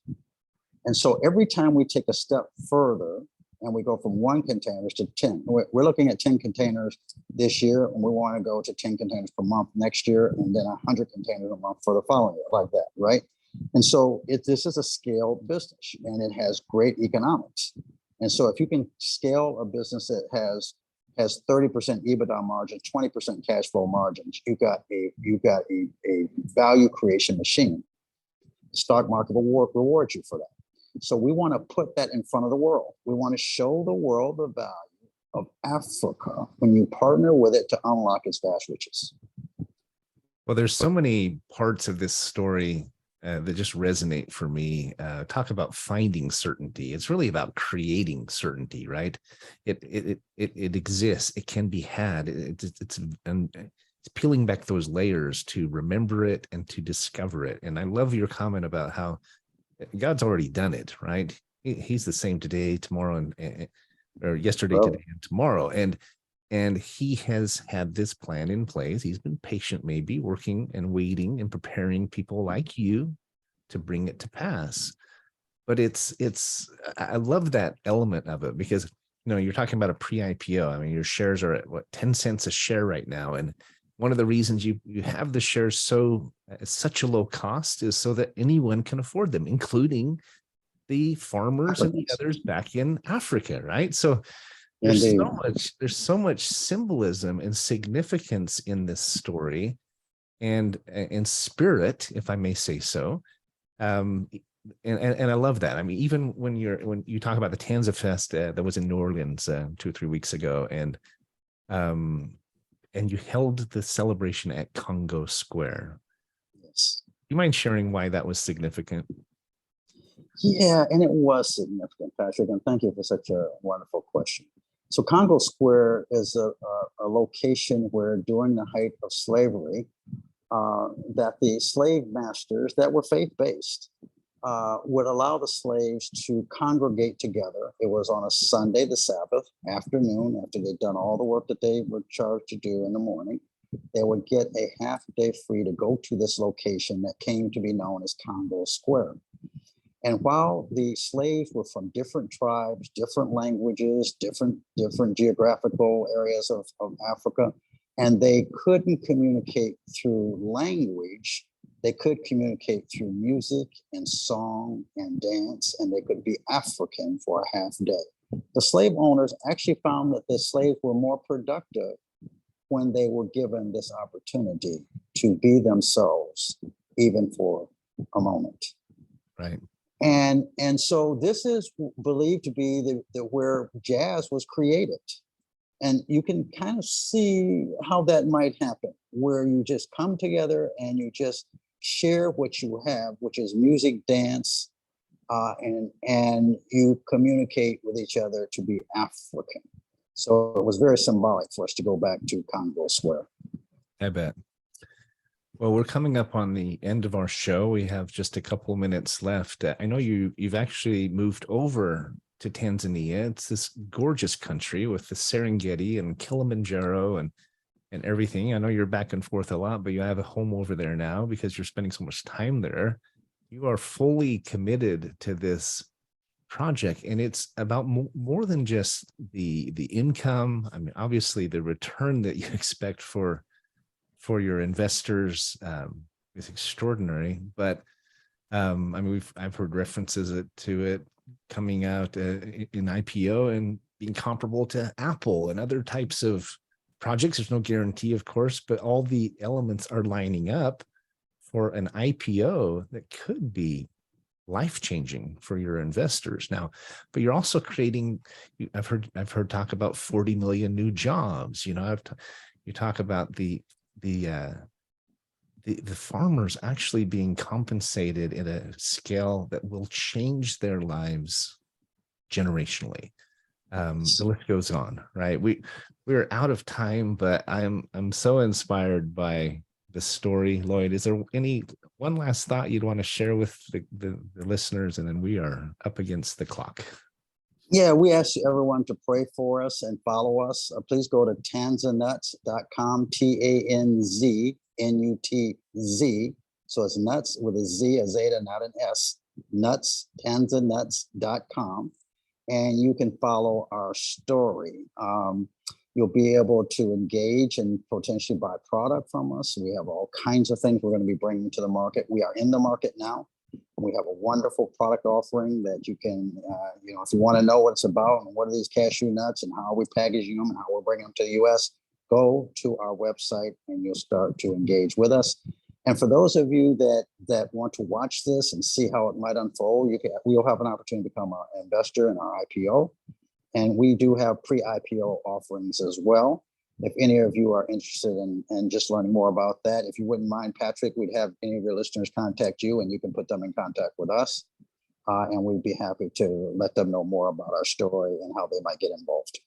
And so every time we take a step further and we go from 1 containers to 10, we're looking at 10 containers this year, and we want to go to 10 containers per month next year, and then 100 containers a month for the following year, like that, right? And so this is a scaled business, and it has great economics. And so if you can scale a business that has 30% EBITDA margin, 20% cash flow margins, you've got a value creation machine. The stock market will reward you for that. So we want to put that in front of the world. We want to show the world the value of Africa when you partner with it to unlock its vast riches. Well, there's so many parts of this story that just resonate for me. Talk about finding certainty. It's really about creating certainty, right? It exists. It can be had. It's peeling back those layers to remember it and to discover it. And I love your comment about how God's already done it, right? He's the same today, tomorrow, or yesterday, today, and tomorrow. And he has had this plan in place. He's been patient, maybe working and waiting and preparing people like you to bring it to pass. But I love that element of it, because, you're talking about a pre-IPO. I mean, your shares are at 10 cents a share right now. And one of the reasons you have the shares at such a low cost is so that anyone can afford them, including the farmers and the others back in Africa, right? So there's so much symbolism and significance in this story, and spirit, if I may say so. And I love that. I mean, even when you talk about the Tanza Fest that was in New Orleans 2 or 3 weeks ago, and you held the celebration at Congo Square. Yes. Do you mind sharing why that was significant? Yeah, and it was significant, Patrick, and thank you for such a wonderful question. So Congo Square is a location where, during the height of slavery, that the slave masters that were faith-based would allow the slaves to congregate together. It was on a Sunday, the Sabbath afternoon, after they'd done all the work that they were charged to do in the morning. They would get a half day free to go to this location that came to be known as Congo Square. And while the slaves were from different tribes, different languages, different geographical areas of Africa, and they couldn't communicate through language, they could communicate through music and song and dance, and they could be African for a half day. The slave owners actually found that the slaves were more productive when they were given this opportunity to be themselves, even for a moment. Right. And so this is believed to be where jazz was created. And you can kind of see how that might happen, where you just come together and you just share what you have, which is music, dance, and you communicate with each other to be African. So it was very symbolic for us to go back to Congo Square. I bet. Well, we're coming up on the end of our show. We have just a couple minutes left. I know you've actually moved over to Tanzania. It's this gorgeous country with the Serengeti and Kilimanjaro and everything. I know you're back and forth a lot, but you have a home over there now because you're spending so much time there. You are fully committed to this project, and it's about more than just the income. I mean, obviously the return that you expect for your investors is extraordinary, but I mean, I've heard references to it coming out in IPO and being comparable to Apple and other types of projects. There's no guarantee, of course, but all the elements are lining up for an IPO that could be life-changing for your investors now. But you're also creating, I've heard talk about 40 million new jobs. You talk about the the farmers actually being compensated in a scale that will change their lives generationally. The list goes on, right? We're out of time, but I'm so inspired by the story. Lloyd, is there one last thought you'd want to share with the listeners? And then we are up against the clock. Yeah, we ask everyone to pray for us and follow us. Please go to tanzanuts.com, TANZNUTZ. So it's nuts with a Z, a zeta, not an S. Nuts, tanzanuts.com. And you can follow our story. You'll be able to engage and potentially buy product from us. We have all kinds of things we're going to be bringing to the market. We are in the market now. We have a wonderful product offering that you can, if you want to know what it's about and what are these cashew nuts and how we're packaging them and how we're bringing them to the U.S., go to our website and you'll start to engage with us. And for those of you that want to watch this and see how it might unfold, we'll have an opportunity to become an investor in our IPO. And we do have pre-IPO offerings as well. If any of you are interested in just learning more about that, if you wouldn't mind, Patrick, we'd have any of your listeners contact you and you can put them in contact with us. And we'd be happy to let them know more about our story and how they might get involved.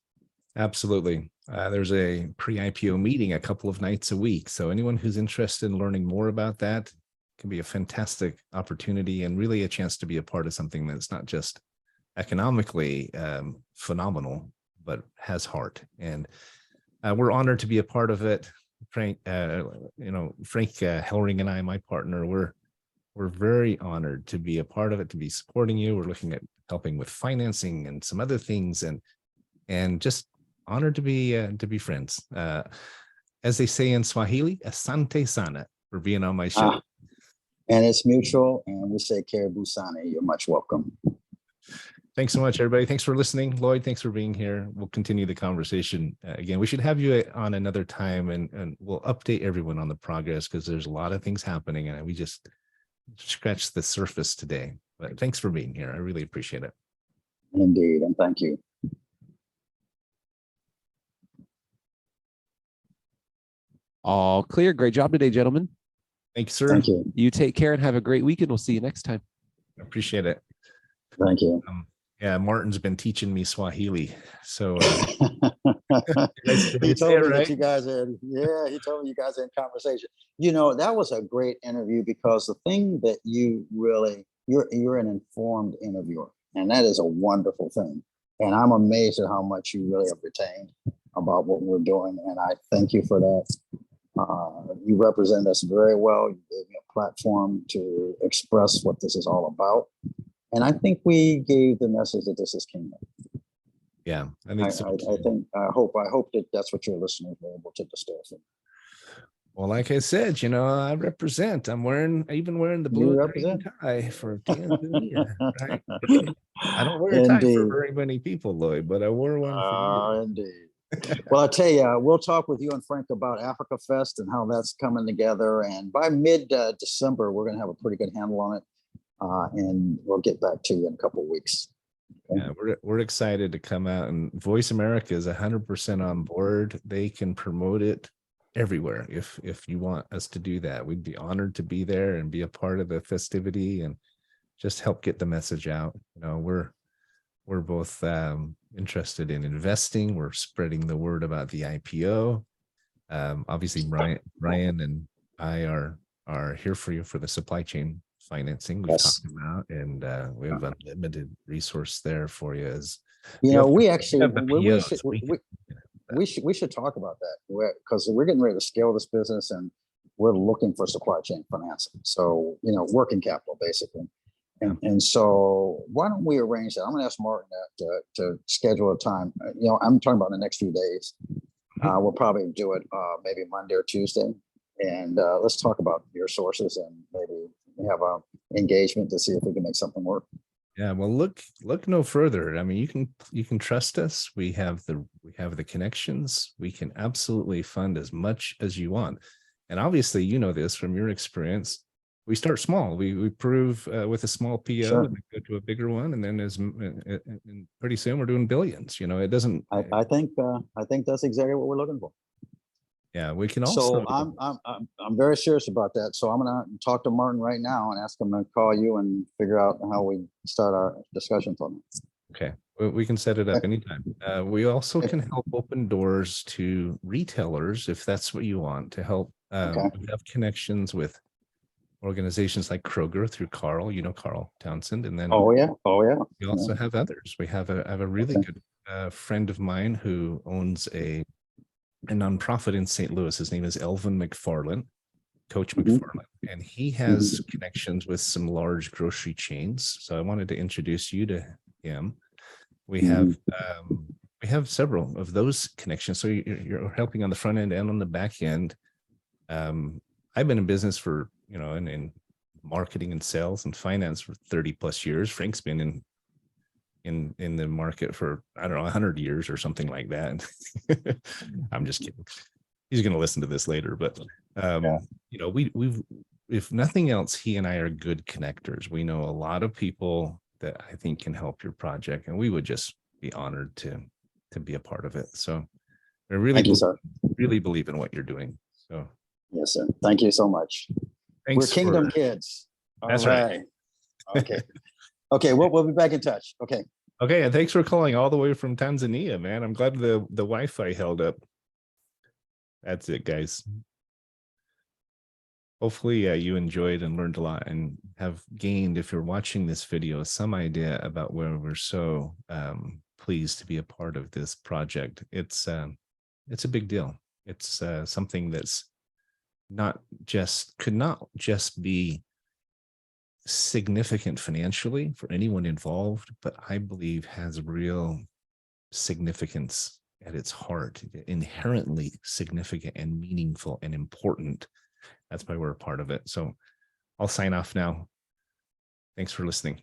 Absolutely. There's a pre-IPO meeting a couple of nights a week. So anyone who's interested in learning more about that can be a fantastic opportunity and really a chance to be a part of something that's not just economically phenomenal, but has heart. And we're honored to be a part of it. Frank Hellring and I, my partner, we're very honored to be a part of it, to be supporting you. We're looking at helping with financing and some other things, and just honored to be friends. As they say in Swahili, asante sana for being on my show. And it's mutual, and we say karibu sana. You're much welcome. Thanks so much, everybody. Thanks for listening. Lloyd, thanks for being here. We'll continue the conversation. Again, we should have you on another time, and we'll update everyone on the progress because there's a lot of things happening, and we just scratched the surface today. But thanks for being here. I really appreciate it. Indeed, and thank you. All clear. Great job today, gentlemen. Thank you, sir. Thank you. You take care and have a great weekend. We'll see you next time. I appreciate it. Thank you. Yeah, Martin's been teaching me Swahili. So he told me that you guys are, he told me you guys are in conversation. That was a great interview because the thing that you really, you're an informed interviewer, and that is a wonderful thing. And I'm amazed at how much you really have retained about what we're doing. And I thank you for that. You represent us very well. You gave me a platform to express what this is all about. And I think we gave the message that this is kingdom. Yeah, I think so. I hope that that's what your listeners were able to distill from. Well, like I said, I represent. I'm even wearing the blue and green tie for Tanzania. Right? I don't wear a tie for very many people, Lloyd, but I wore one for you. Indeed. Well, I'll tell you, we'll talk with you and Frank about Africa Fest and how that's coming together. And by mid-December, we're going to have a pretty good handle on it. And we'll get back to you in a couple of weeks. Okay? Yeah, we're excited to come out, and Voice America is 100% on board. They can promote it everywhere if you want us to do that. We'd be honored to be there and be a part of the festivity and just help get the message out. We're both interested in investing. We're spreading the word about the IPO. Obviously, Brian and I are here for you for the supply chain financing we've talked about, and we have unlimited resource there for you. As we should talk about that because we're getting ready to scale this business, and we're looking for supply chain financing. So working capital basically, and so why don't we arrange that? I'm going to ask Martin to schedule a time. I'm talking about in the next few days. We'll probably do it maybe Monday or Tuesday, and let's talk about your sources and maybe have a engagement to see if we can make something work. Yeah, well, look no further. I mean, you can trust us. We have the connections. We can absolutely fund as much as you want. And obviously, this from your experience. We start small. We prove with a small PO, sure, and go to a bigger one, and then and pretty soon we're doing billions. It doesn't. I think that's exactly what we're looking for. Yeah, we can So also. I'm very serious about that. So I'm gonna talk to Martin right now and ask him to call you and figure out how we start our discussions on it. Okay, we can set it up anytime. We also Okay. can help open doors to retailers if that's what you want to help. Okay. We have connections with organizations like Kroger through Carl, Carl Townsend, and then Oh yeah. we also have others. We have a really Okay. good friend of mine who owns a nonprofit in St. Louis. His name is Elvin McFarland, Coach Mhm. McFarland, and he has connections with some large grocery chains. So I wanted to introduce you to him. We have several of those connections. So you're helping on the front end and on the back end. I've been in business for, in marketing and sales and finance for 30 plus years. Frank's been in the market for, I don't know, 100 years or something like that. I'm just kidding. He's going to listen to this later, but we've, if nothing else, he and I are good connectors. We know a lot of people that I think can help your project, and we would just be honored to be a part of it. So I really, Thank you, sir. really believe in what you're doing. So Yes, sir. Thank you so much. thanks. We're Kingdom kids. That's All right. Okay. Okay. We'll be back in touch. Okay. Okay, and thanks for calling all the way from Tanzania, man. I'm glad the Wi-Fi held up. That's it, guys. Hopefully you enjoyed and learned a lot and have gained, if you're watching this video, some idea about where we're so pleased to be a part of this project. It's a big deal. It's something that's could not just be significant financially for anyone involved, but I believe has real significance at its heart, inherently significant and meaningful and important. That's why we're a part of it. So I'll sign off now. Thanks for listening.